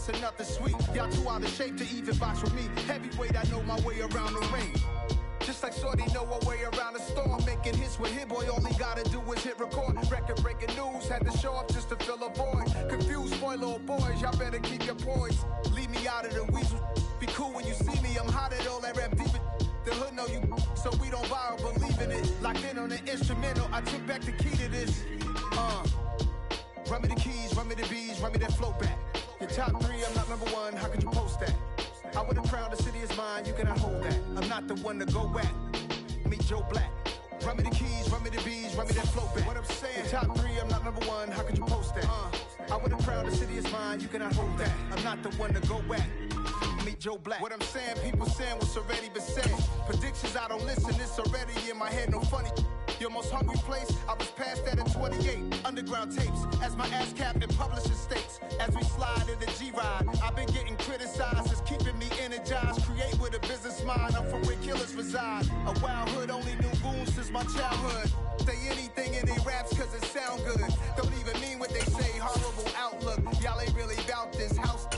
sauce and nothing sweet. Y'all too out of shape to even box with me. Heavyweight, I know my way around the ring. Just like Shorty know her way around the storm. Making hits with Hit Boy, all he gotta do is hit record. Record-breaking news, had to show up just to fill a void. Confused, spoiled boys, y'all better keep your poise. Leave me out of the weasel. Be cool when you see me, I'm hot at all that rap deep. The hood know you, so we don't borrow, believe in it. Locked in on the instrumental, I took back the key to this. Run me the keys, run me the bees, run me that flow back. Your top 3, I'm not number 1, how could you post that? I would have crowned the city is mine, you cannot hold that. I'm not the one to go at. Meet Joe Black. Run me the keys, run me the bees, run me that flow back. What I'm saying, your top 3, I'm not number 1, how could you post that? I would have crowned the city is mine, you cannot hold that. I'm not the one to go at. Meet Joe Black. What I'm saying, people saying what's already been said. Predictions, I don't listen, it's already in my head, no funny. Your most hungry place, I was past that in 28. Underground tapes, as my ass cap in publishing states. As we slide in the G-Ride, I've been getting criticized, it's keeping me energized. Create with a business mind, I'm from where killers reside. A wild hood, only knew goons since my childhood. Say anything in they raps cause it sound good. Don't even mean what they say, horrible outlook. Y'all ain't really about this house.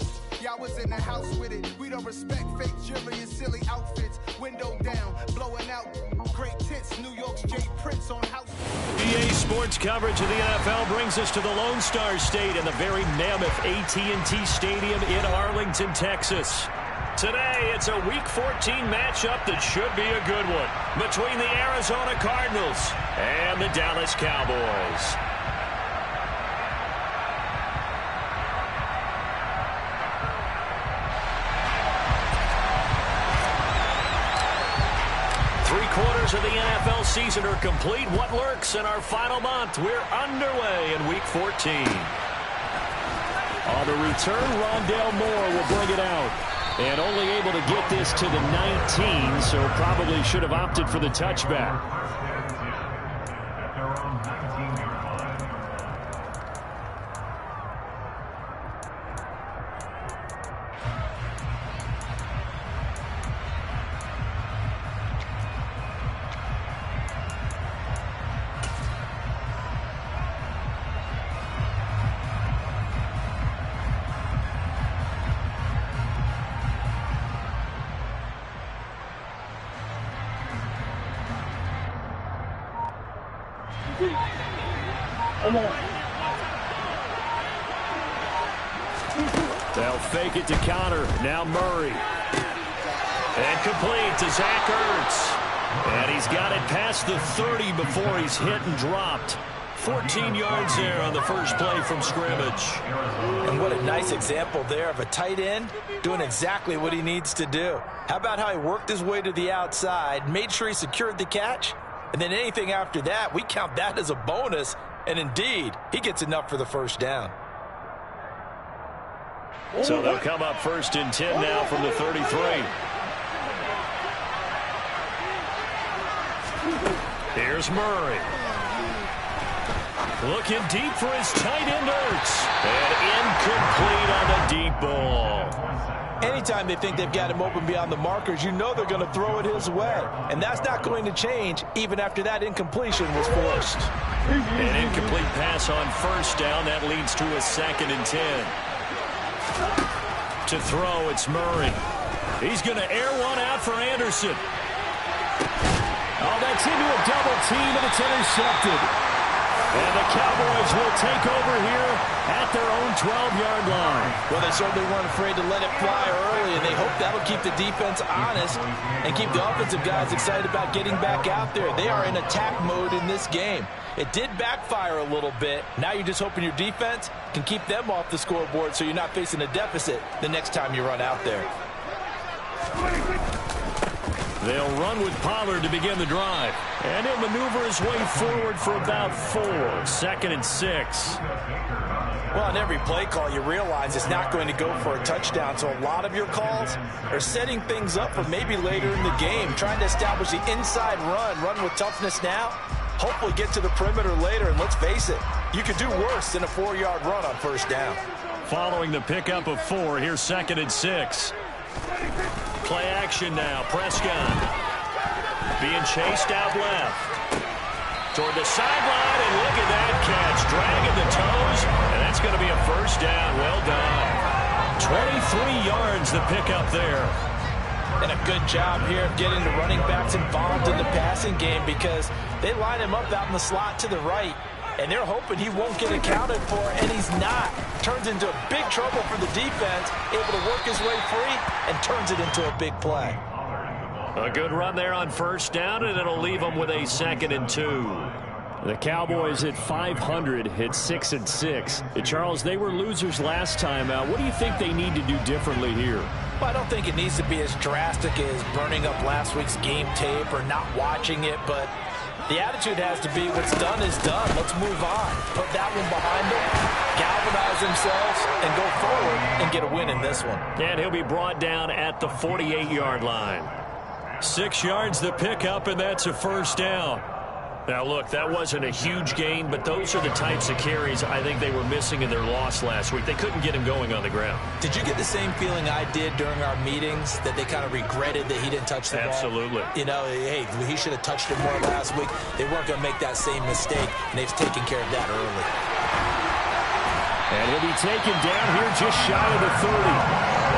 Y'all was in the house with it. We don't respect fake jewelry and silly outfits. Window down, blowing out great tits. New York's Jay Prince on house. EA Sports coverage of the NFL brings us to the Lone Star State in the very mammoth AT&T Stadium in Arlington, Texas. Today, it's a Week 14 matchup that should be a good one between the Arizona Cardinals and the Dallas Cowboys. Three-quarters of the NFL season are complete. What lurks in our final month? We're underway in Week 14. On the return, Rondale Moore will bring it out. And only able to get this to the 19, so probably should have opted for the touchback. They'll fake it to counter. Now Murray. And complete to Zach Ertz. And he's got it past the 30 before he's hit and dropped. 14 yards there on the first play from scrimmage. And what a nice example there of a tight end doing exactly what he needs to do. How about how he worked his way to the outside, made sure he secured the catch, and then anything after that, we count that as a bonus. And indeed, he gets enough for the first down. So they'll come up 1st and 10 now from the 33. Here's Murray. Looking deep for his tight end, Ertz. And incomplete on the deep ball. Anytime they think they've got him open beyond the markers, you know they're going to throw it his way. And that's not going to change even after that incompletion was forced. An incomplete pass on first down. That leads to a 2nd and 10. To throw, it's Murray. He's going to air one out for Anderson. Oh, that's into a double team, and it's intercepted. And the Cowboys will take over here at their own 12-yard line. Well, they certainly weren't afraid to let it fly early, and they hope that'll keep the defense honest and keep the offensive guys excited about getting back out there. They are in attack mode in this game. It did backfire a little bit. Now you're just hoping your defense can keep them off the scoreboard so you're not facing a deficit the next time you run out there. They'll run with Pollard to begin the drive. And he'll maneuver his way forward for about 4. 2nd and 6. Well, on every play call, you realize it's not going to go for a touchdown. So a lot of your calls are setting things up for maybe later in the game, trying to establish the inside run with toughness now, hopefully get to the perimeter later. And let's face it, you could do worse than a 4-yard run on first down. Following the pickup of 4, here's 2nd and 6. Play action now. Prescott being chased out left. Toward the sideline, and look at that catch. Dragging the toes, and that's going to be a first down. Well done. 23 yards the pickup there. And a good job here of getting the running backs involved in the passing game because they line him up out in the slot to the right, and they're hoping he won't get accounted for, and he's not. Turns into big trouble for the defense, able to work his way free, and turns it into a big play. A good run there on first down, and it'll leave them with a 2nd and 2. The Cowboys at 500 hit 6-6. Charles, they were losers last time out. What do you think they need to do differently here? Well, I don't think it needs to be as drastic as burning up last week's game tape or not watching it, but the attitude has to be what's done is done. Let's move on. Put that one behind them, galvanize themselves, and go forward and get a win in this one. And he'll be brought down at the 48-yard line. 6 yards the pickup, and that's a first down. Now, look, that wasn't a huge gain, but those are the types of carries I think they were missing in their loss last week. They couldn't get him going on the ground. Did you get the same feeling I did during our meetings, that they kind of regretted that he didn't touch the ball? Absolutely. You know, hey, he should have touched it more last week. They weren't going to make that same mistake, and they've taken care of that early. And he'll be taken down here just shy of the 30.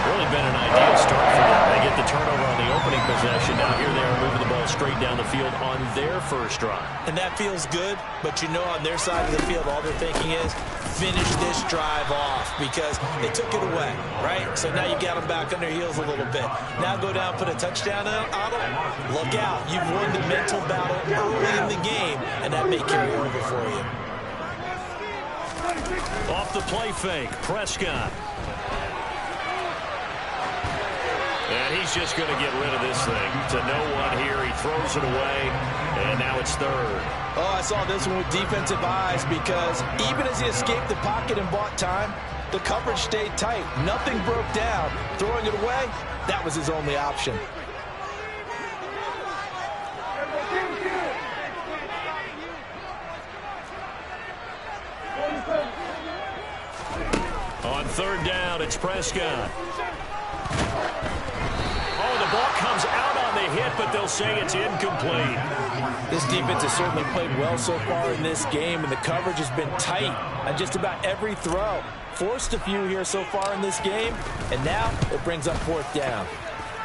Really been an ideal start for them. They get the turnover on the opening possession. Now here they are moving the ball straight down the field on their first drive. And that feels good, but you know on their side of the field, all they're thinking is finish this drive off because they took it away, right? So now you got them back on their heels a little bit. Now go down, put a touchdown on them. Look out. You've won the mental battle early in the game, and that may carry over for you. Off the play fake, Prescott. And he's just going to get rid of this thing. To no one here. He throws it away, and now it's 3rd. Oh, I saw this one with defensive eyes because even as he escaped the pocket and bought time, the coverage stayed tight. Nothing broke down. Throwing it away, that was his only option. On 3rd down, it's Prescott. Oh, the ball comes out on the hit, but they'll say it's incomplete. This defense has certainly played well so far in this game, and the coverage has been tight on just about every throw. Forced a few here so far in this game, and now it brings up 4th down.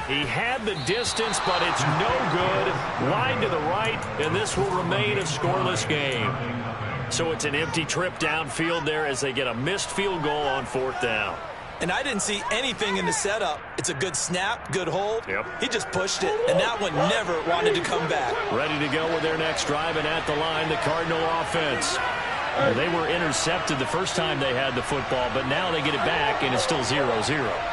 He had the distance, but it's no good. Wide to the right, and this will remain a scoreless game. So it's an empty trip downfield there as they get a missed field goal on 4th down. And I didn't see anything in the setup. It's a good snap, good hold. Yep. He just pushed it, and that one never wanted to come back. Ready to go with their next drive, and at the line, the Cardinal offense. They were intercepted the first time they had the football, but now they get it back, and it's still 0-0.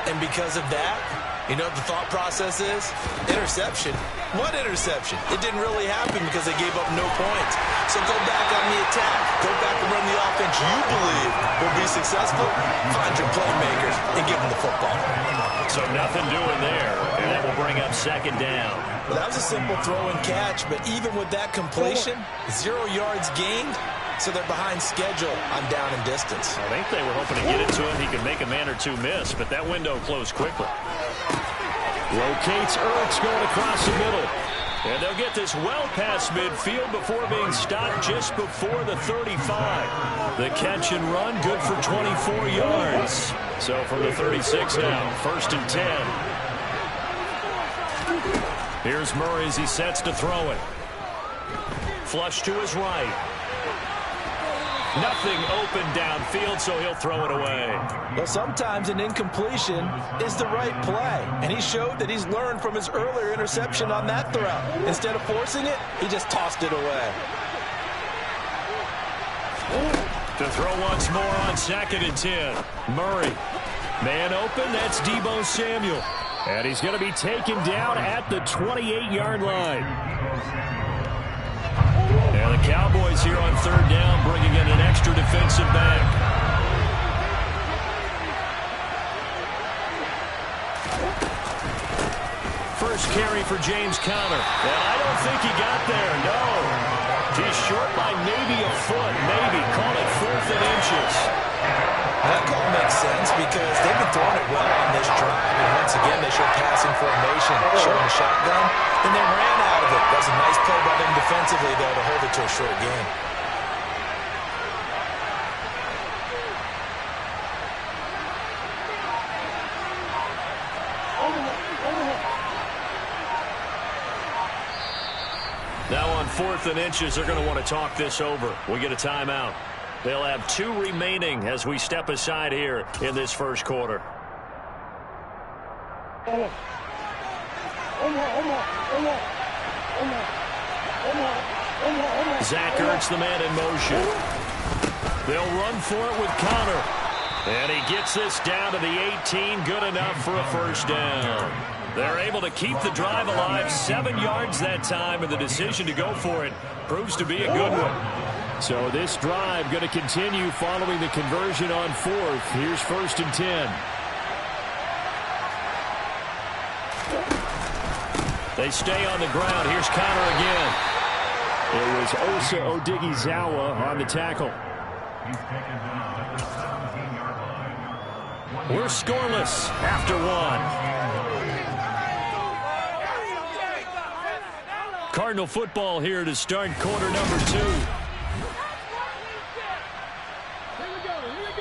And because of that, you know what the thought process is? Interception. What interception? It didn't really happen because they gave up no points. So go back on the attack. Go back and run the offense you believe will be successful. Find your playmakers and give them the football. So nothing doing there, and that will bring up 2nd down. Well, that was a simple throw and catch, but even with that completion, 0 yards gained, so they're behind schedule on down and distance. I think they were hoping to get it to him. He could make a man or two miss, but that window closed quickly. Locates Ertz going across the middle. And they'll get this well past midfield before being stopped just before the 35. The catch and run, good for 24 yards. So from the 36 now, 1st and 10. Here's Murray as he sets to throw it. Flush to his right. Nothing open downfield, so he'll throw it away. Well, sometimes an incompletion is the right play, and he showed that he's learned from his earlier interception on that throw. Instead of forcing it, he just tossed it away. To throw once more on 2nd and 10. Murray. Man open, that's Deebo Samuel. And he's going to be taken down at the 28-yard line. And the Cowboys here on 3rd down, bringing in an extra defensive back. First carry for James Conner. And I don't think he got there, no. He's short by maybe a foot, maybe. Call it 4th and inches. That call makes sense because they've been throwing it well on this drive. And once again, they showed passing formation, showing the shotgun, and they ran out of it. That was a nice play by them defensively, though, to hold it to a short game. 4th and inches, they're going to want to talk this over. We get a timeout. They'll have 2 remaining as we step aside here in this first quarter. Zach Ertz, the man in motion. They'll run for it with Connor. And he gets this down to the 18, good enough for a first down. They're able to keep the drive alive, 7 yards that time, and the decision to go for it proves to be a good one. So this drive going to continue following the conversion on 4th. Here's 1st and 10. They stay on the ground. Here's Connor again. It was Osa Odighizuwa on the tackle. We're scoreless after 1. Cardinal football here to start quarter number 2.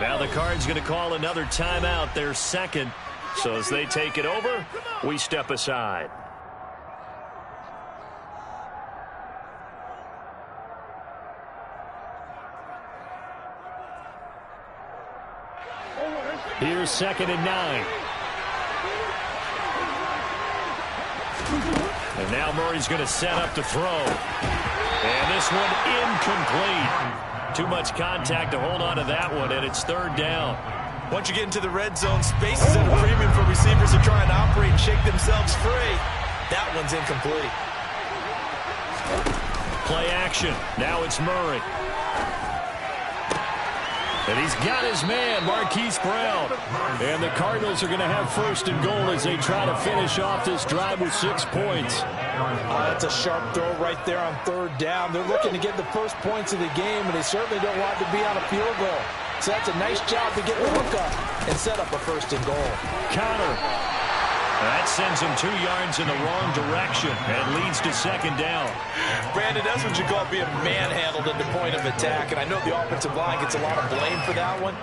Now the Cards going to call another timeout, their second. So as they take it over, we step aside. Here's 2nd and 9. And now Murray's going to set up to throw. And this one incomplete. Too much contact to hold on to that one, and it's 3rd down. Once you get into the red zone, space is at a premium for receivers to try and operate and shake themselves free. That one's incomplete. Play action. Now it's Murray. And he's got his man, Marquise Brown. And the Cardinals are going to have 1st and goal as they try to finish off this drive with 6 points. That's a sharp throw right there on 3rd down. They're looking to get the first points of the game, and they certainly don't want to be on a field goal. So that's a nice job to get the hook up and set up a 1st and goal. Counter. That sends him 2 yards in the wrong direction and leads to 2nd down. Brandon, that's what you call being manhandled at the point of attack. And I know the offensive line gets a lot of blame for that one.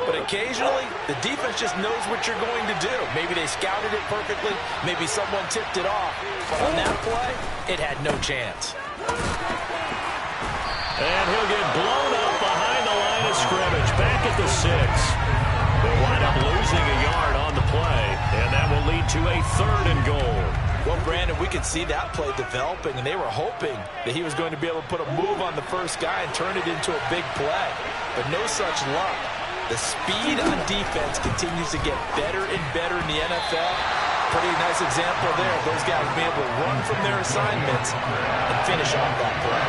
But occasionally, the defense just knows what you're going to do. Maybe they scouted it perfectly. Maybe someone tipped it off. But on that play, it had no chance. And he'll get blown up behind the line of scrimmage. Back at the 6. They wind up losing a yard on the play, and that will lead to a 3rd and goal. Well, Brandon, we could see that play developing, and they were hoping that he was going to be able to put a move on the first guy and turn it into a big play. But no such luck. The speed on defense continues to get better and better in the NFL. Pretty nice example there of those guys being able to run from their assignments and finish off that play.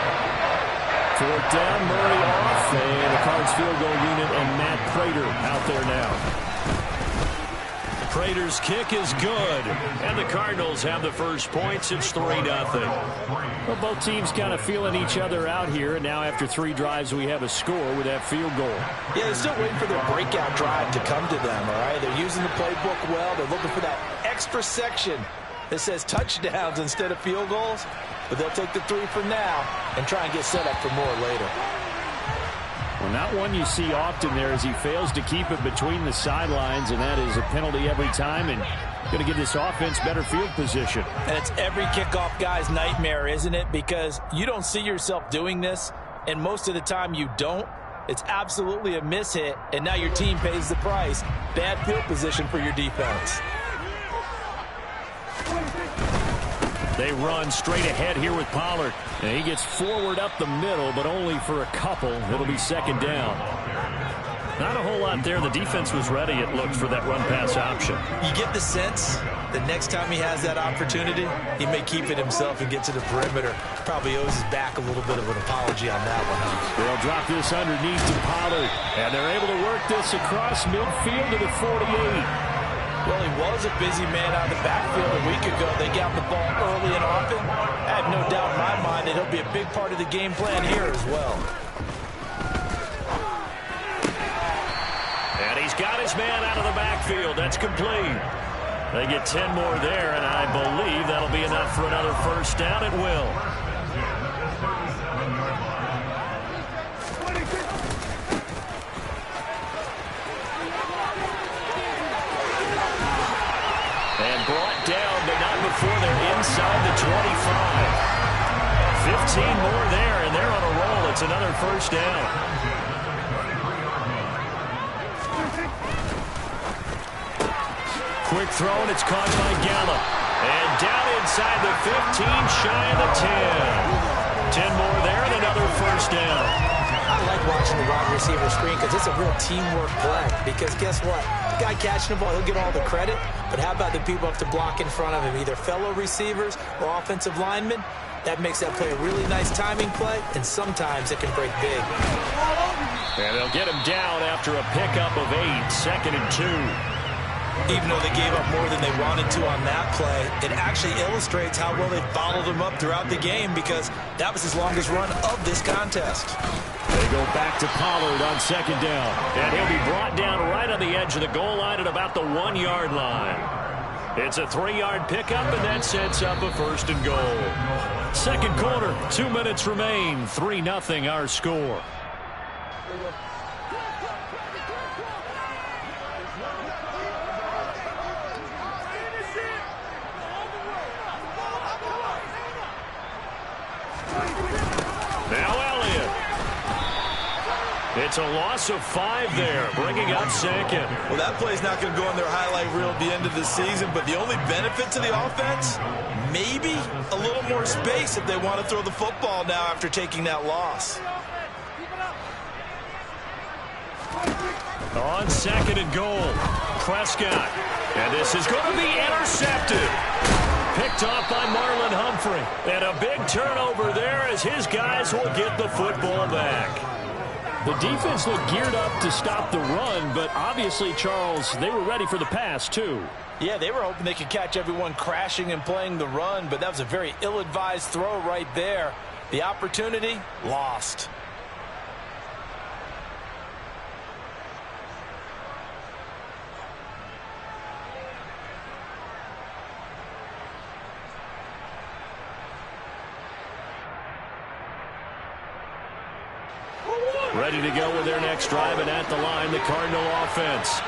4th down, Murray off, and the Cards field goal unit and Matt Prater out there now. Prater's kick is good, and the Cardinals have the first points. It's 3-0. Well, both teams kind of feeling each other out here, and now after 3 drives, we have a score with that field goal. Yeah, they're still waiting for their breakout drive to come to them, all right? They're using the playbook well. They're looking for that extra section that says touchdowns instead of field goals. But they'll take the 3 for now and try and get set up for more later. Well, not one you see often there as he fails to keep it between the sidelines, and that is a penalty every time and going to give this offense better field position. And it's every kickoff guy's nightmare, isn't it? Because you don't see yourself doing this, and most of the time you don't. It's absolutely a mishit, and now your team pays the price. Bad field position for your defense. They run straight ahead here with Pollard. And he gets forward up the middle, but only for a couple. It'll be 2nd down. Not a whole lot there. The defense was ready, it looked, for that run-pass option. You get the sense that next time he has that opportunity, he may keep it himself and get to the perimeter. Probably owes his back a little bit of an apology on that one. They'll drop this underneath to Pollard. And they're able to work this across midfield to the 48. Well, he was a busy man out of the backfield a week ago. They got the ball early and often. I have no doubt in my mind that he'll be a big part of the game plan here as well. And he's got his man out of the backfield. That's complete. They get 10 more there, and I believe that'll be enough for another first down. It will. And brought down, but not before they're inside the 25. 15 more there, and they're on a roll. It's another first down. Quick throw, and it's caught by Gallup. And down inside the 15, shy of the 10. 10 more there, and another first down. I like watching the wide receiver screen because it's a real teamwork play. Because guess what? The guy catching the ball, he'll get all the credit. But how about the people up to block in front of him, either fellow receivers or offensive linemen? That makes that play a really nice timing play, and sometimes it can break big. And they'll get him down after a pickup of 8, 2nd and 2. Even though they gave up more than they wanted to on that play, it actually illustrates how well they followed him up throughout the game because that was his longest run of this contest. They go back to Pollard on 2nd down. And he'll be brought down right on the edge of the goal line at about the 1-yard line. It's a 3-yard pickup, and that sets up a 1st and goal. Second quarter, 2 minutes remain. 3-0 our score. It's a loss of 5 there, bringing up 2nd. Well, that play's not going to go on their highlight reel at the end of the season, but the only benefit to the offense, maybe a little more space if they want to throw the football now after taking that loss. On 2nd and goal, Prescott. And this is going to be intercepted. Picked off by Marlon Humphrey. And a big turnover there as his guys will get the football back. The defense looked geared up to stop the run, but obviously, Charles, they were ready for the pass, too. Yeah, they were hoping they could catch everyone crashing and playing the run, but that was a very ill-advised throw right there. The opportunity, lost. Ready to go with their next drive, and at the line, the Cardinal offense.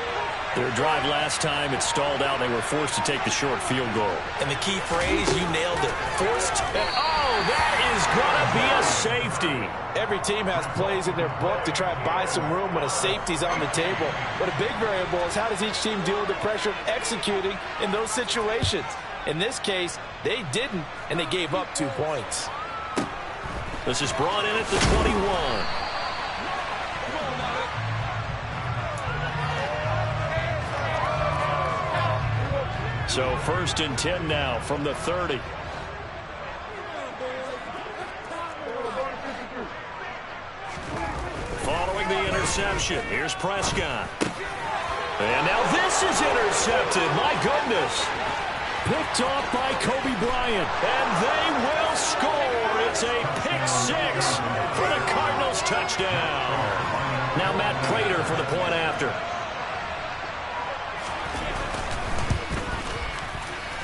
Their drive last time, it stalled out. They were forced to take the short field goal. And the key phrase, you nailed it. Forced. And, oh, that is going to be a safety. Every team has plays in their book to try and buy some room when a safety's on the table. But a big variable is how does each team deal with the pressure of executing in those situations. In this case, they didn't, and they gave up 2 points. This is brought in at the 21. So 1st and 10 now from the 30. Following the interception, here's Prescott. And now this is intercepted. My goodness. Picked off by Kobe Bryant. And they will score. It's a pick 6 for the Cardinals touchdown. Now Matt Prater for the point after.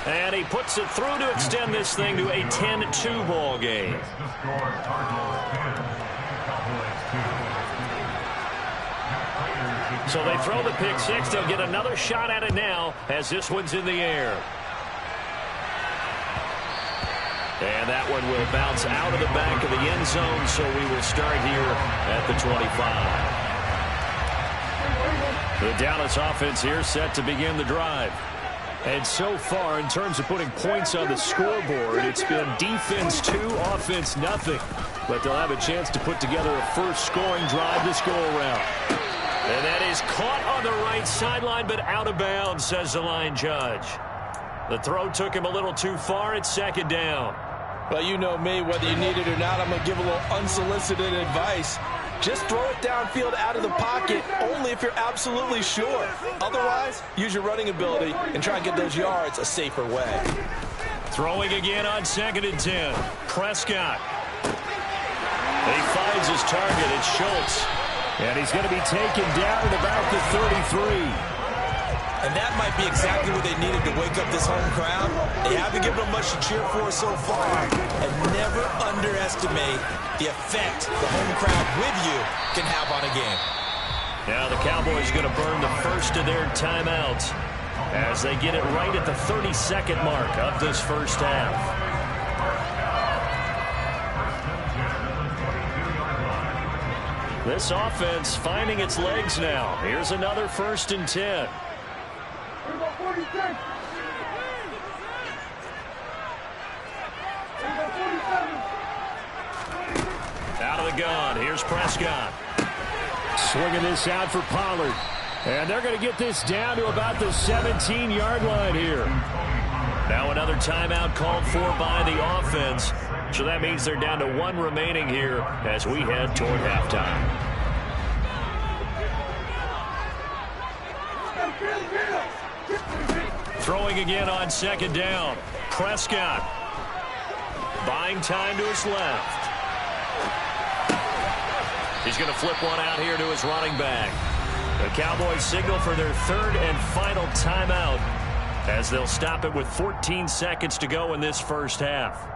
And he puts it through to extend this thing to a 10-2 ball game. So they throw the pick 6. They'll get another shot at it now as this one's in the air. And that one will bounce out of the back of the end zone, so we will start here at the 25. The Dallas offense here set to begin the drive. And so far, in terms of putting points on the scoreboard, it's been defense 2, offense nothing. But they'll have a chance to put together a first scoring drive this go-around. And that is caught on the right sideline, but out of bounds, says the line judge. The throw took him a little too far. It's 2nd down. Well, you know me, whether you need it or not, I'm going to give a little unsolicited advice. Just throw it downfield out of the pocket only if you're absolutely sure. Otherwise, use your running ability and try and get those yards a safer way. Throwing again on 2nd and 10. Prescott. He finds his target. It's Schultz. And he's going to be taken down at about the 33. And that might be exactly what they needed to wake up this home crowd. They haven't given them much to cheer for so far. And never underestimate the effect the home crowd with you can have on a game. Now the Cowboys are going to burn the first of their timeouts as they get it right at the 32nd mark of this first half. This offense finding its legs now. Here's another 1st and 10. Out of the gun. Here's Prescott. Swinging this out for Pollard. And they're going to get this down to about the 17-yard line here. Now another timeout called for by the offense. So that means they're down to 1 remaining here as we head toward halftime. Throwing again on 2nd down. Prescott. Buying time to his left. He's going to flip one out here to his running back. The Cowboys signal for their 3rd and final timeout as they'll stop it with 14 seconds to go in this first half.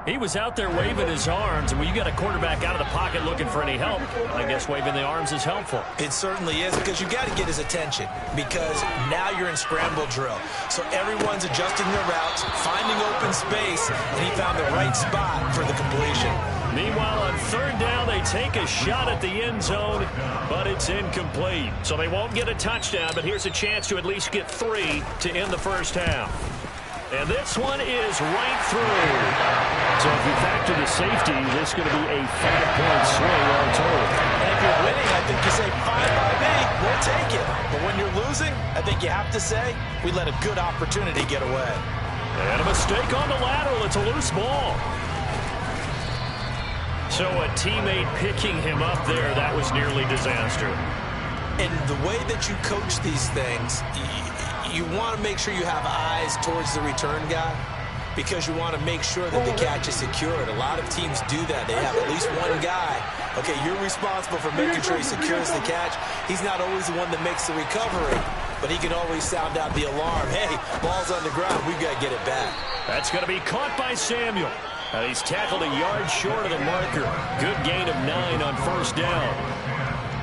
He was out there waving his arms, and when you got a quarterback out of the pocket looking for any help, I guess waving the arms is helpful. It certainly is, because you got to get his attention, because now you're in scramble drill. So everyone's adjusting their routes, finding open space, and he found the right spot for the completion. Meanwhile, on 3rd down, they take a shot at the end zone, but it's incomplete. So they won't get a touchdown, but here's a chance to at least get 3 to end the first half. And this one is right through. So if you factor the safety, this is going to be a 5-point swing all told. And if you're winning, I think you say, fine by me, we'll take it. But when you're losing, I think you have to say, we let a good opportunity get away. And a mistake on the lateral. It's a loose ball. So a teammate picking him up there, that was nearly disaster. And the way that you coach these things, you want to make sure you have eyes towards the return guy, because you want to make sure that the catch is secured. A lot of teams do that. They have at least one guy. Okay, you're responsible for making sure he secures the catch. He's not always the one that makes the recovery, but he can always sound out the alarm. Hey, ball's on the ground. We've got to get it back. That's going to be caught by Samuel. He's tackled a yard short of the marker. Good gain of 9 on 1st down.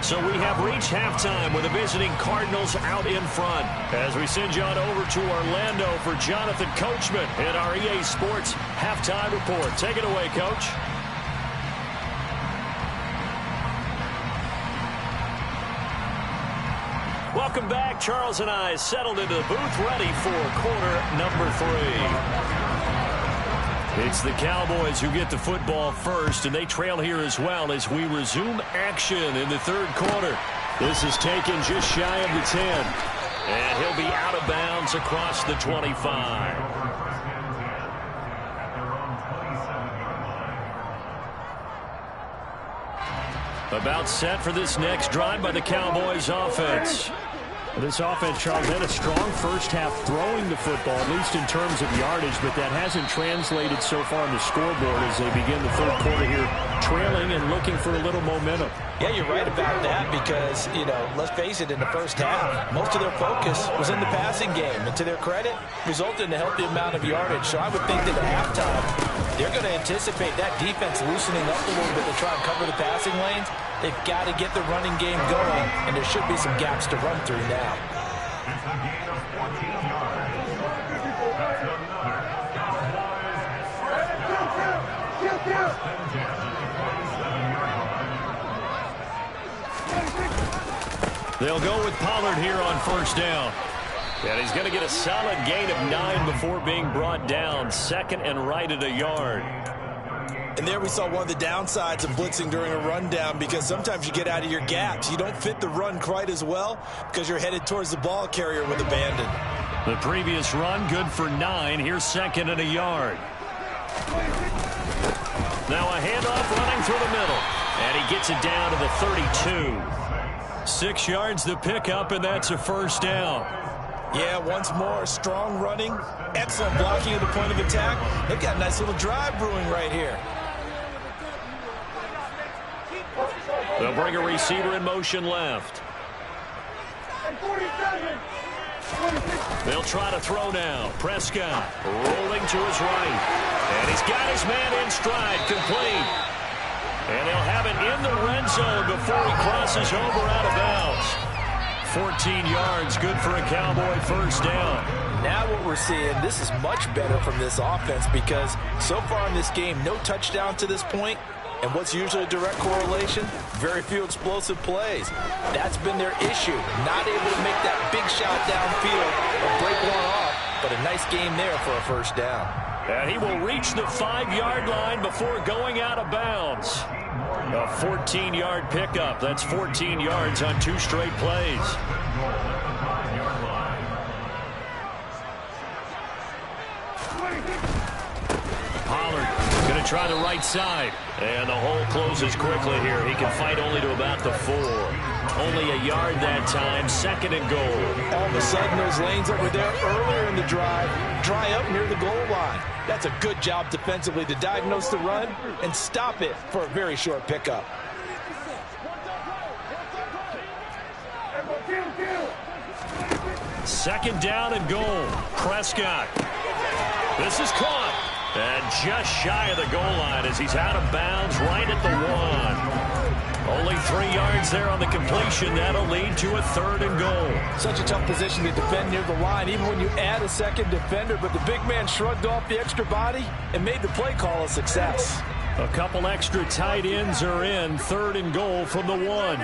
So we have reached halftime with the visiting Cardinals out in front. As we send you on over to Orlando for Jonathan Coachman in our EA Sports Halftime Report. Take it away, Coach. Welcome back. Charles and I settled into the booth ready for quarter number 3. It's the Cowboys who get the football first, and they trail here as well as we resume action in the 3rd quarter. This is taken just shy of the 10. And he'll be out of bounds across the 25. About set for this next drive by the Cowboys offense. This offense, Charles, had a strong first half throwing the football, at least in terms of yardage, but that hasn't translated so far on the scoreboard as they begin the 3rd quarter here, trailing and looking for a little momentum. Yeah, you're right about that because, let's face it, in the first half, most of their focus was in the passing game. And to their credit, resulted in a healthy amount of yardage. So I would think that at halftime, they're going to anticipate that defense loosening up a little bit to try and cover the passing lanes. They've got to get the running game going, and there should be some gaps to run through now. They'll go with Pollard here on 1st down. And he's going to get a solid gain of 9 before being brought down. 2nd and right at a yard. And there we saw one of the downsides of blitzing during a rundown, because sometimes you get out of your gaps. You don't fit the run quite as well because you're headed towards the ball carrier with abandon. The previous run good for 9. Here's 2nd and a yard. Now a handoff running through the middle. And he gets it down to the 32. 6 yards the pickup, and that's a 1st down. Yeah, once more, strong running. Excellent blocking at the point of attack. They've got a nice little drive brewing right here. They'll bring a receiver in motion left. They'll try to throw now. Prescott rolling to his right. And he's got his man in stride, complete. And they'll have it in the red zone before he crosses over out of bounds. 14 yards, good for a Cowboy 1st down. Now what we're seeing, this is much better from this offense, because so far in this game, no touchdown to this point. And what's usually a direct correlation? Very few explosive plays. That's been their issue. Not able to make that big shot downfield or break one off, but a nice game there for a first down. And he will reach the 5-yard line before going out of bounds. A 14-yard pickup. That's 14 yards on 2 straight plays. Pollard going to try the right side. And the hole closes quickly here. He can fight only to about the 4. Only a yard that time. 2nd and goal. All of a sudden, those lanes that were there earlier in the drive dry up near the goal line. That's a good job defensively to diagnose the run and stop it for a very short pickup. Second down and goal. Prescott. This is caught. And just shy of the goal line as he's out of bounds right at the 1. Only 3 yards there on the completion. That'll lead to a 3rd and goal. Such a tough position to defend near the line, even when you add a second defender. But the big man shrugged off the extra body and made the play call a success. A couple extra tight ends are in. 3rd and goal from the 1.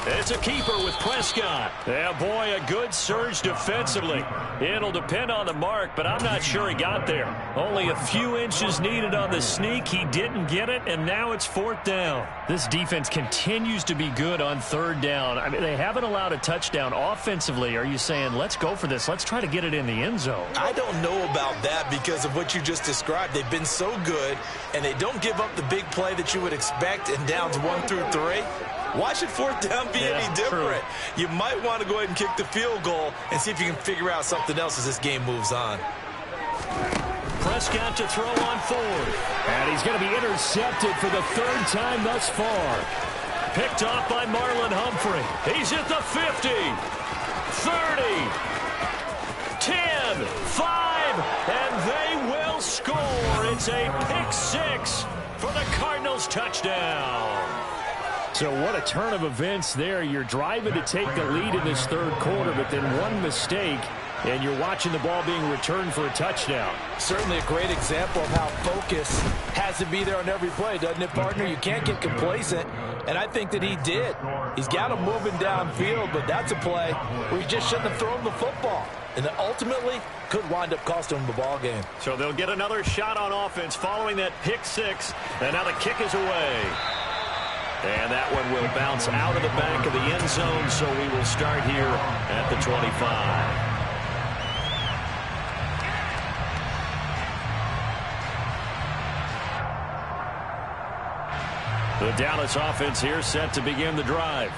It's a keeper with Prescott. Yeah, boy, a good surge defensively. It'll depend on the mark, but I'm not sure he got there. Only a few inches needed on the sneak. He didn't get it, and now it's 4th down. This defense continues to be good on 3rd down. I mean, they haven't allowed a touchdown offensively. Are you saying, let's go for this? Let's try to get it in the end zone. I don't know about that because of what you just described. They've been so good, and they don't give up the big play that you would expect in downs 1 through 3. Why should 4th down be any different? True. You might want to go ahead and kick the field goal and see if you can figure out something else as this game moves on. Prescott to throw on 4th. And he's going to be intercepted for the 3rd time thus far. Picked off by Marlon Humphrey. He's at the 50, 30, 10, 5, and they will score. It's a pick 6 for the Cardinals touchdown. So what a turn of events there. You're driving to take the lead in this 3rd quarter, but then one mistake, and you're watching the ball being returned for a touchdown. Certainly a great example of how focus has to be there on every play, doesn't it, partner? You can't get complacent, and I think that he did. He's got him moving downfield, but that's a play where he just shouldn't have thrown the football. And that ultimately could wind up costing him the ball game. So they'll get another shot on offense following that pick 6, and now the kick is away. And that one will bounce out of the back of the end zone, so we will start here at the 25. The Dallas offense here set to begin the drive.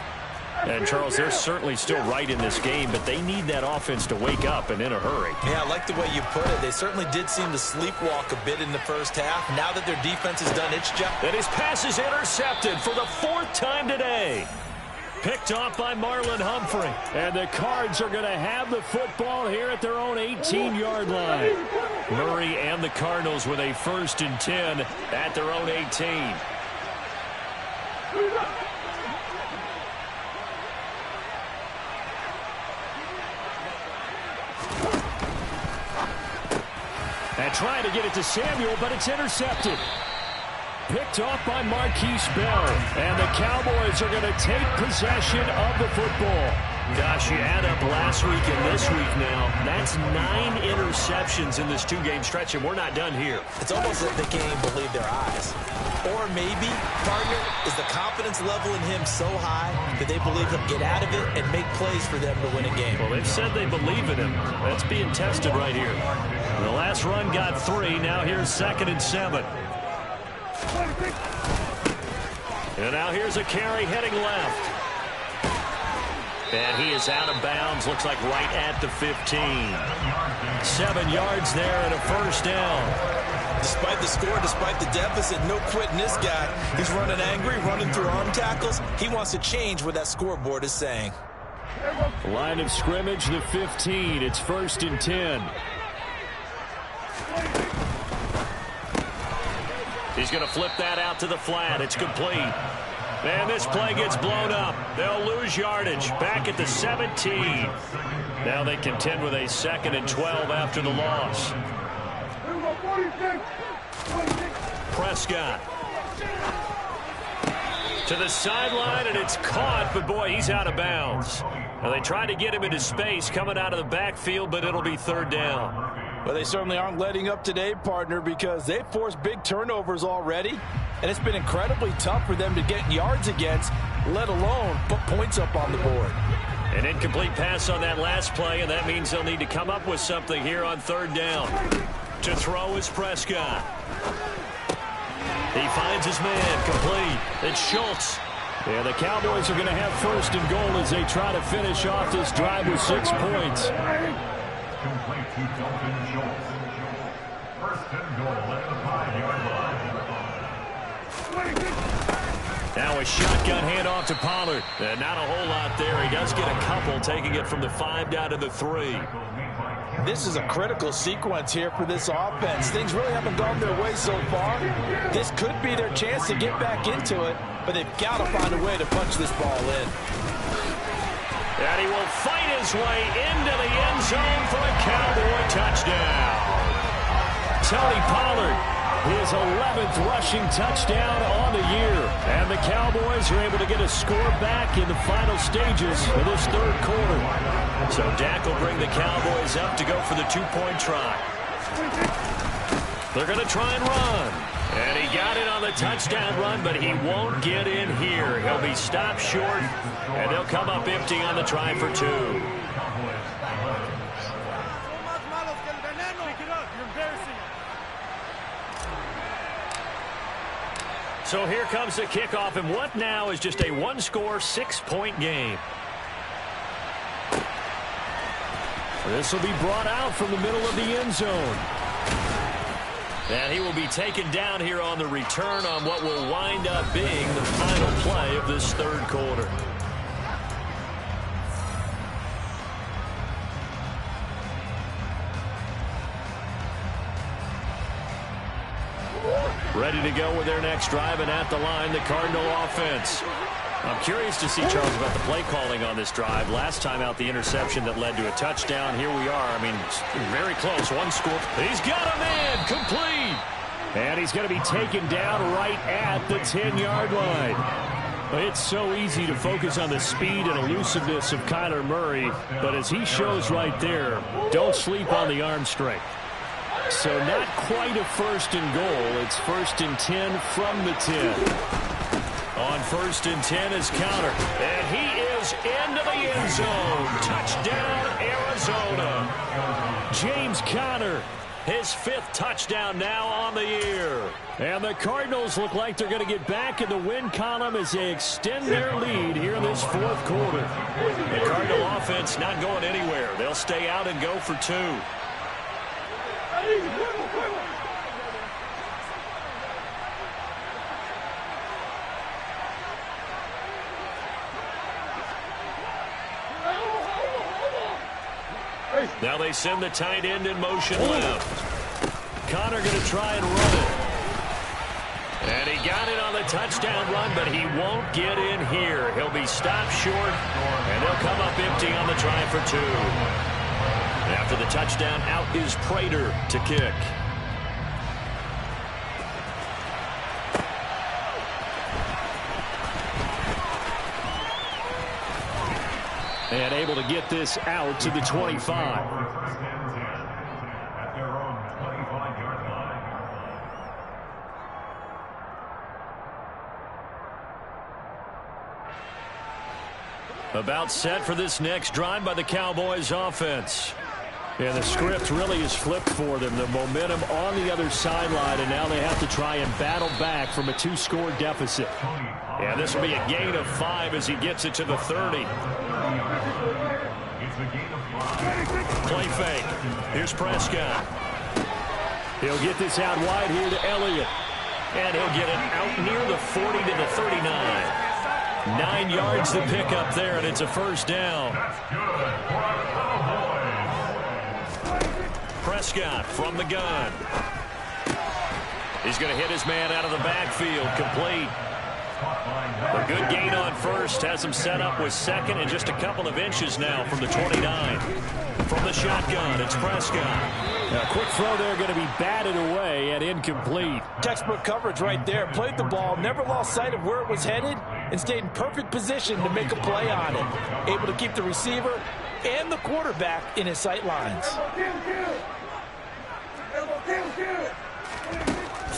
And, Charles, they're certainly still right in this game, but they need that offense to wake up and in a hurry. Yeah, I like the way you put it. They certainly did seem to sleepwalk a bit in the first half. Now that their defense has done its job. And his pass is intercepted for the 4th time today. Picked off by Marlon Humphrey. And the Cards are going to have the football here at their own 18-yard line. Murray and the Cardinals with a 1st and 10 at their own 18. And trying to get it to Samuel, but it's intercepted. Picked off by Marquise Bell. And the Cowboys are going to take possession of the football. Gosh, you add up last week and this week now. That's 9 interceptions in this 2-game stretch, and we're not done here. It's almost like they can't even believe their eyes. Or maybe, partner, is the confidence level in him so high that they believe he'll get out of it and make plays for them to win a game. Well, they've said they believe in him. That's being tested right here. The last run got 3. Now here's 2nd and 7. And now here's a carry heading left. And he is out of bounds. Looks like right at the 15. 7 yards there and a 1st down. Despite the score, despite the deficit, no quitting this guy. He's running angry, running through arm tackles. He wants to change what that scoreboard is saying. Line of scrimmage, the 15. It's 1st and 10. He's going to flip that out to the flat. It's complete. And this play gets blown up. They'll lose yardage. Back at the 17. Now they contend with a 2nd and 12 after the loss. Prescott. To the sideline, and it's caught, but boy, he's out of bounds. Now they tried to get him into space coming out of the backfield, but it'll be 3rd down. Well, they certainly aren't letting up today, partner, because they've forced big turnovers already, and it's been incredibly tough for them to get yards against, let alone put points up on the board. An incomplete pass on that last play, and that means they'll need to come up with something here on 3rd down. To throw is Prescott. He finds his man, complete. It's Schultz. Yeah, the Cowboys are going to have 1st and goal as they try to finish off this drive with 6 points. Complete to Dalton Schultz. 1st and goal at the 5-yard line. Now a shotgun handoff to Pollard. Not a whole lot there. He does get a couple, taking it from the 5 down to the 3. This is a critical sequence here for this offense. Things really haven't gone their way so far. This could be their chance to get back into it, but they've got to find a way to punch this ball in. And he will fight his way into the end zone for a Cowboy touchdown. Tony Pollard, his 11th rushing touchdown on the year. And the Cowboys are able to get a score back in the final stages of this 3rd quarter. So Dak will bring the Cowboys up to go for the 2-point try. They're going to try and run. And he got it on the touchdown run, but he won't get in here. He'll be stopped short, and they'll come up empty on the try for 2. So here comes the kickoff, and what now is just a 1-score, 6-point game. This will be brought out from the middle of the end zone. And he will be taken down here on the return on what will wind up being the final play of this 3rd quarter. Ready to go with their next drive, and at the line, the Cardinal offense. I'm curious to see, Charles, about the play calling on this drive. Last time out, the interception that led to a touchdown. Here we are. I mean, very close. 1 score. He's got a man. Complete. And he's going to be taken down right at the 10-yard line. It's so easy to focus on the speed and elusiveness of Kyler Murray, but as he shows right there, don't sleep on the arm strength. So not quite a 1st and goal. It's 1st and 10 from the 10. On 1st and 10 is Counter. And he is into the end zone. Touchdown, Arizona. James Conner, his 5th touchdown now on the year. And the Cardinals look like they're going to get back in the win column as they extend their lead here in this 4th quarter. The Cardinal offense not going anywhere. They'll stay out and go for 2. Now they send the tight end in motion left. Conner going to try and run it. And he got it on the touchdown run, but he won't get in here. He'll be stopped short, and they'll come up empty on the try for 2. After the touchdown, out is Prater to kick. And able to get this out to the 25. About set for this next drive by the Cowboys offense. And the script really is flipped for them. The momentum on the other sideline, and now they have to try and battle back from a 2-score deficit. Yeah, this will be a gain of 5 as he gets it to the 30. Play fake. Here's Prescott. He'll get this out wide here to Elliott. And he'll get it out near the 40 to the 39. 9 yards to pick up there, and it's a 1st down. Prescott from the gun. He's going to hit his man out of the backfield. Complete. A good gain on first has him set up with second and just a couple of inches now from the 29. From the shotgun, it's Prescott. A quick throw there going to be batted away and incomplete. Textbook coverage right there. Played the ball, never lost sight of where it was headed, and stayed in perfect position to make a play on it. Able to keep the receiver and the quarterback in his sight lines.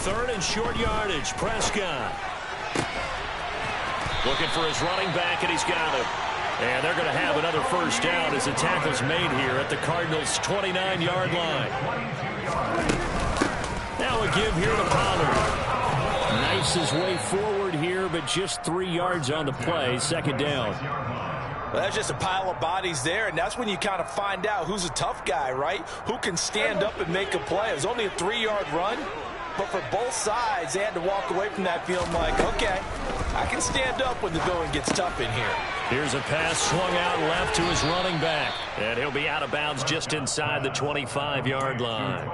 Third and short yardage, Prescott. Looking for his running back, and he's got him. And they're going to have another first down as the tackle's made here at the Cardinals' 29-yard line. Now a give here to Pollard. Nice his way forward here, but just 3 yards on the play. Second down. Well, that's just a pile of bodies there, and that's when you kind of find out who's a tough guy, right? Who can stand up and make a play. It was only a 3-yard run, but for both sides, they had to walk away from that feeling like, okay, I can stand up when the going gets tough in here. Here's a pass swung out left to his running back, and he'll be out of bounds just inside the 25-yard line.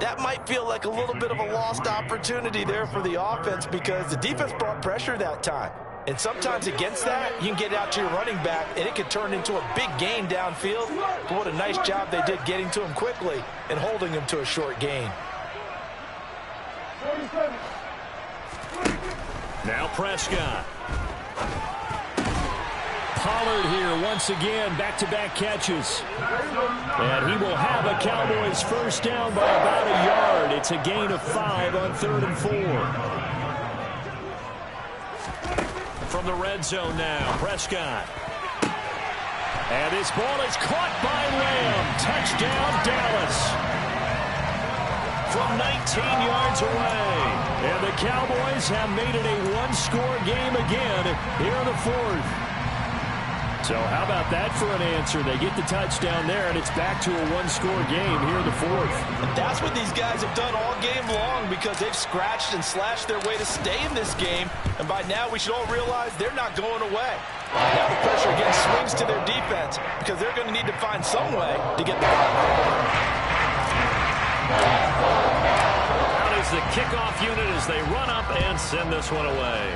That might feel like a little bit of a lost opportunity there for the offense because the defense brought pressure that time. And sometimes against that, you can get out to your running back, and it could turn into a big gain downfield. But what a nice job they did getting to him quickly and holding him to a short gain. Now Prescott. Pollard here once again, back-to-back catches. And he will have a Cowboys first down by about a yard. It's a gain of 5 on 3rd and 4. From the red zone now, Prescott. And this ball is caught by Lamb. Touchdown, Dallas. From 19 yards away. And the Cowboys have made it a one-score game again here in the 4th. So how about that for an answer? They get the touchdown there, and it's back to a one-score game here in the 4th. And that's what these guys have done all game long because they've scratched and slashed their way to stay in this game. And by now, we should all realize they're not going away. Now the pressure again swings to their defense because they're going to need to find some way to get the ball. Out is the kickoff unit as they run up and send this one away.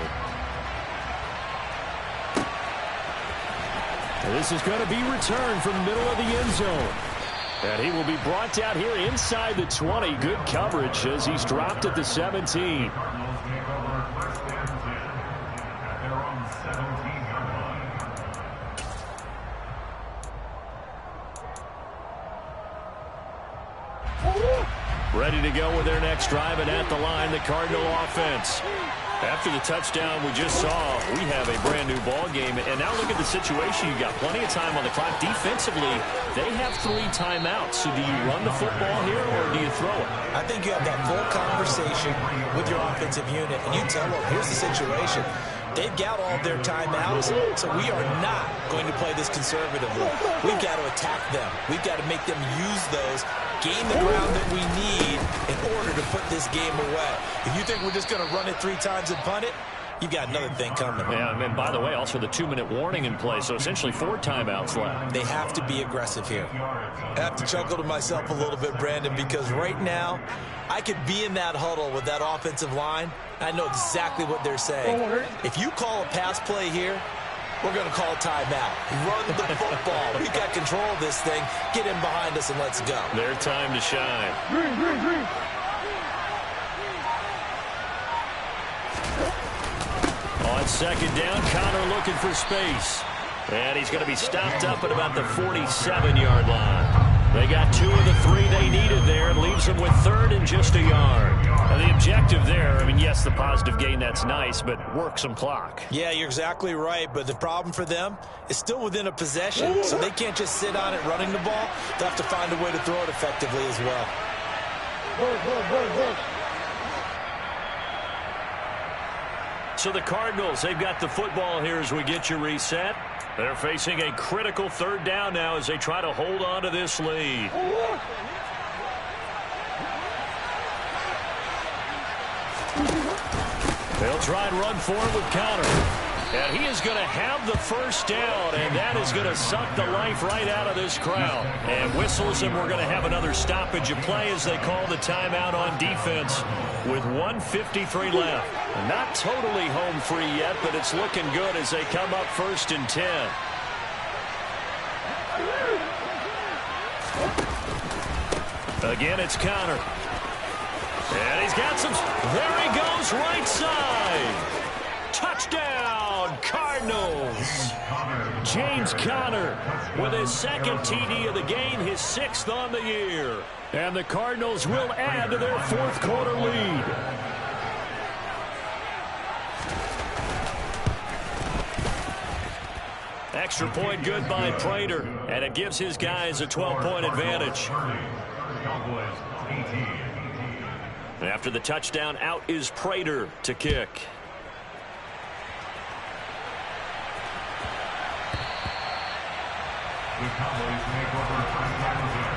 This is going to be returned from the middle of the end zone. And he will be brought down here inside the 20. Good coverage as he's dropped at the 17. Ready to go with their next drive, and at the line, the Cardinal offense. After the touchdown we just saw, we have a brand-new ball game. And now look at the situation. You've got plenty of time on the clock. Defensively, they have 3 timeouts. So do you run the football here, or do you throw it? I think you have that full conversation with your offensive unit, and you tell them, here's the situation. They've got all their timeouts, so we are not going to play this conservatively. We've got to attack them. We've got to make them use those, gain the ground that we need in order to put this game away. If you think we're just going to run it 3 times and punt it, you've got another thing coming. Yeah, and by the way, also the 2-minute warning in play, so essentially 4 timeouts left. They have to be aggressive here. I have to chuckle to myself a little bit, Brandon, because right now, I could be in that huddle with that offensive line. I know exactly what they're saying. If you call a pass play here, we're going to call a timeout. Run the football. We've got control of this thing. Get in behind us and let's go. Their time to shine. On second down, Connor looking for space. And he's going to be stopped up at about the 47-yard line. They got 2 of the 3 they needed there. It leaves them with 3rd and just a yard. Now the objective there, I mean, yes, the positive gain, that's nice, but work some clock. Yeah, you're exactly right, but the problem for them is still within a possession, so they can't just sit on it running the ball. They'll have to find a way to throw it effectively as well. So the Cardinals, they've got the football here as we get you reset. They're facing a critical 3rd down now as they try to hold on to this lead. They'll try and run forward with Connor. And he is going to have the first down, and that is going to suck the life right out of this crowd. And whistles, and we're going to have another stoppage of play as they call the timeout on defense. with 1:53 left. Not totally home free yet, but it's looking good as they come up 1st and 10. Again, it's Connor. And he's got some. There he goes, right side. Touchdown, Cardinals. James Conner with his 2nd TD of the game, his 6th on the year. And the Cardinals will add to their 4th quarter lead. Extra point good by Prater, and it gives his guys a 12-point advantage. After the touchdown, out is Prater to kick. The Cowboys make over first down again.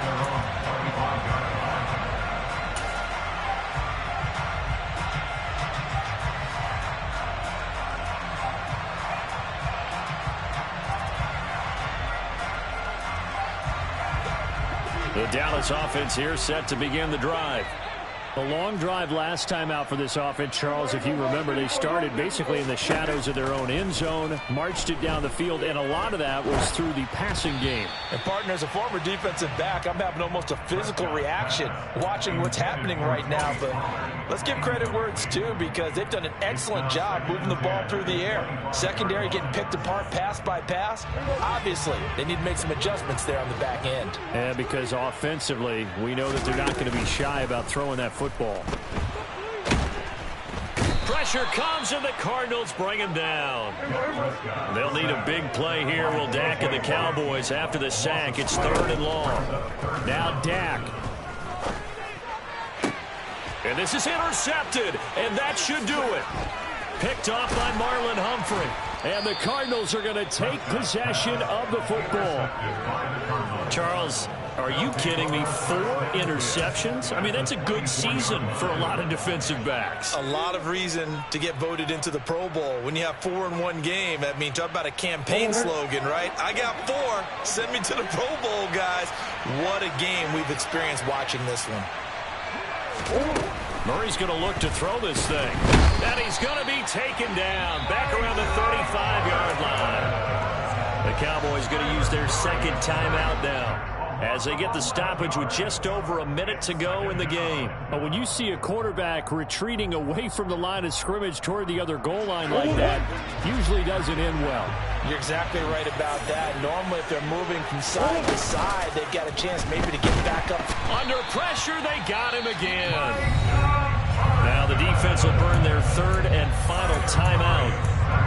Their own 35-yard line. The Dallas offense here set to begin the drive. The long drive last time out for this offense, Charles, if you remember, they started basically in the shadows of their own end zone, marched it down the field, and a lot of that was through the passing game. And, partner, as a former defensive back, I'm having almost a physical reaction watching what's happening right now. But let's give credit where it's due, because they've done an excellent job moving the ball through the air. Secondary getting picked apart pass by pass. Obviously, they need to make some adjustments there on the back end. And because offensively, we know that they're not going to be shy about throwing that football. Pressure comes, and the Cardinals bring him down. They'll need a big play here, will Dak and the Cowboys. After the sack, it's 3rd and long. Now Dak. And this is intercepted, and that should do it. Picked off by Marlon Humphrey. And the Cardinals are going to take possession of the football. Charles, are you kidding me? 4 interceptions? I mean, that's a good season for a lot of defensive backs. A lot of reason to get voted into the Pro Bowl. When you have 4 in one game, that means talk about a campaign slogan, right? I got 4. Send me to the Pro Bowl, guys. What a game we've experienced watching this one. Murray's going to look to throw this thing. And he's going to be taken down back around the 35-yard line. The Cowboys going to use their 2nd timeout now, as they get the stoppage with just over a minute to go in the game. But when you see a quarterback retreating away from the line of scrimmage toward the other goal line like that, usually doesn't end well. You're exactly right about that. Normally, if they're moving from side to side, they've got a chance maybe to get back up. Under pressure, they got him again. Now the defense will burn their 3rd and final timeout.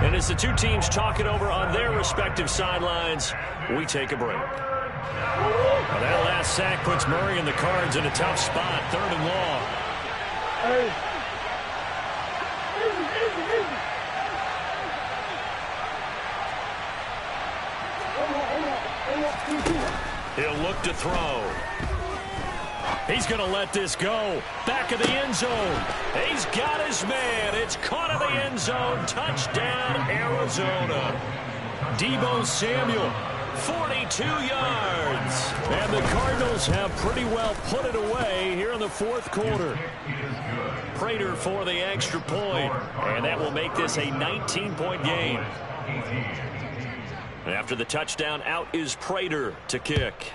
And as the two teams talk it over on their respective sidelines, we take a break. Well, that last sack puts Murray and the Cards in a tough spot, 3rd and long. He'll look to throw. He's going to let this go. Back of the end zone. He's got his man. It's caught in the end zone. Touchdown, Arizona. Deebo Samuel, 42 yards. And the Cardinals have pretty well put it away here in the 4th quarter. Prater for the extra point. And that will make this a 19-point game. After the touchdown, out is Prater to kick.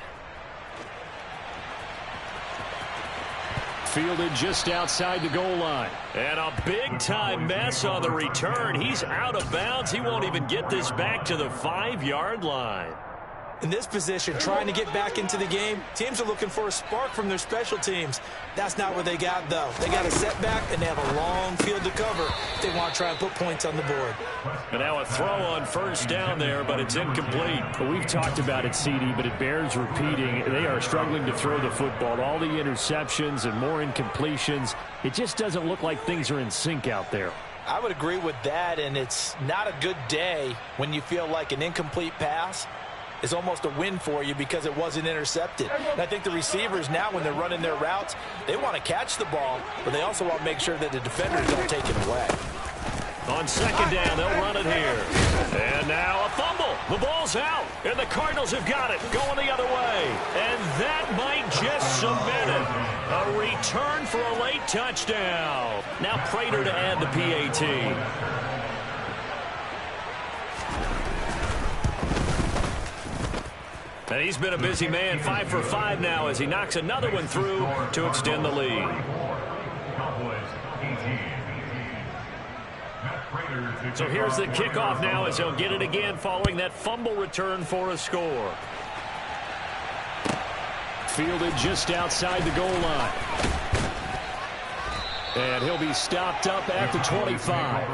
Fielded just outside the goal line. And a big-time mess on the return. He's out of bounds. He won't even get this back to the 5-yard line. In this position, trying to get back into the game, teams are looking for a spark from their special teams. That's not what they got, though. They got a setback, and they have a long field to cover if they want to try and put points on the board. And now a throw on 1st down there, but it's incomplete. We've talked about it, CD, but it bears repeating. They are struggling to throw the football. All the interceptions and more incompletions. It just doesn't look like things are in sync out there. I would agree with that, and it's not a good day when you feel like an incomplete pass is almost a win for you because it wasn't intercepted. And I think the receivers now, when they're running their routes, they want to catch the ball, but they also want to make sure that the defenders don't take it away. On second down, they'll run it here. And now a fumble. The ball's out, and the Cardinals have got it, going the other way. And that might just cement it. A return for a late touchdown. Now Prater to add the PAT. And he's been a busy man, 5 for 5 now as he knocks another one through to extend the lead. So here's the kickoff now as he'll get it again following that fumble return for a score. Fielded just outside the goal line. And he'll be stopped up at the 25.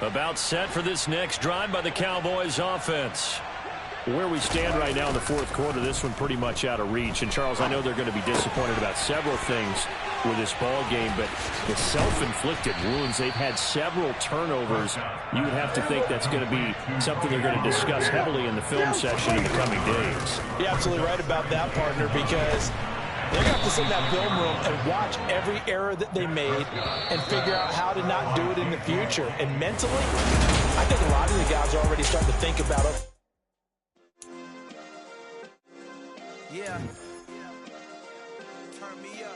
About set for this next drive by the Cowboys offense. Where we stand right now in the fourth quarter, this one pretty much out of reach. And, Charles, I know they're going to be disappointed about several things with this ball game, but the self-inflicted wounds, they've had several turnovers. You would have to think that's going to be something they're going to discuss heavily in the film session in the coming days. You're absolutely right about that, partner, because they're going to have to sit in that film room and watch every error that they made and figure out how to not do it in the future. And mentally, I think a lot of the guys are already starting to think about it. Yeah.